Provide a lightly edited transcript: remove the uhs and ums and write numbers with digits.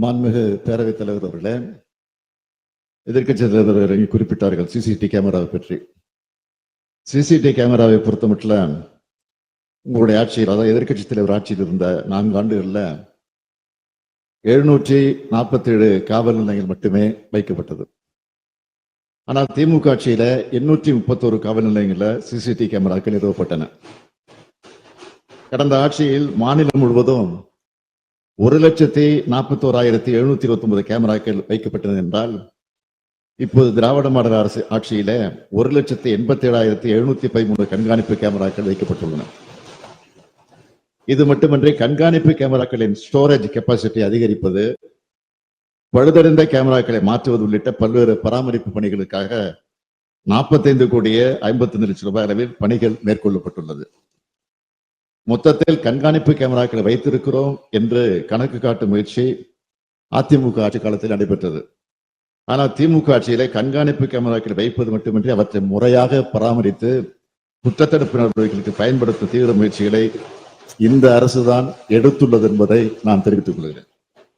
மாண்புமிகு பேரவைத் தலைவர் அவர்களே, எதிர்க்கட்சி தலைவர் குறிப்பிட்டார்கள் சிசிடிவி கேமராவை பற்றி. சிசிடிவி கேமராவை பொறுத்த மட்டும் உங்களுடைய ஆட்சியில், அதாவது எதிர்க்கட்சி தலைவர் ஆட்சியில் இருந்த 4 ஆண்டுகள்ல 747 காவல் நிலையங்கள் மட்டுமே வைக்கப்பட்டது. ஆனால் திமுக ஆட்சியில 831 காவல் நிலையங்கள்ல சிசிடிவி கேமராக்கள் நிறுவப்பட்டன. கடந்த ஆட்சியில் மாநிலம் முழுவதும் 1,41,729 கேமராக்கள் வைக்கப்பட்டது என்றால், இப்போது திராவிட மாடல் அரசு ஆட்சியில 1,87,713 கண்காணிப்பு கேமராக்கள் வைக்கப்பட்டுள்ளன. இது மட்டுமன்றி கண்காணிப்பு கேமராக்களின் ஸ்டோரேஜ் கெப்பாசிட்டி அதிகரிப்பது, பழுதடைந்த கேமராக்களை மாற்றுவது உள்ளிட்ட பல்வேறு பராமரிப்பு பணிகளுக்காக 45 கோடியே 55 லட்சம் ரூபாய் அளவில் பணிகள் மேற்கொள்ளப்பட்டுள்ளது. மொத்தத்தில் கண்காணிப்பு கேமராக்களை வைத்திருக்கிறோம் என்று கணக்கு காட்டும் முயற்சி அதிமுக ஆட்சி காலத்தில் நடைபெற்றது. ஆனால் திமுக ஆட்சியிலே கண்காணிப்பு கேமராக்களை வைப்பது மட்டுமின்றி அவற்றை முறையாக பராமரித்து குற்றத்தடுப்பு நடவடிக்கைகளுக்கு பயன்படுத்த தீவிர முயற்சிகளை இந்த அரசுதான் எடுத்துள்ளது என்பதை நான் தெரிவித்துக் கொள்கிறேன்.